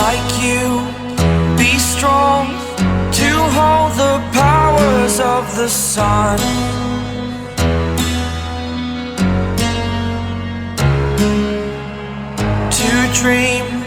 like you. Be strong to hold the powers of the sun. To dream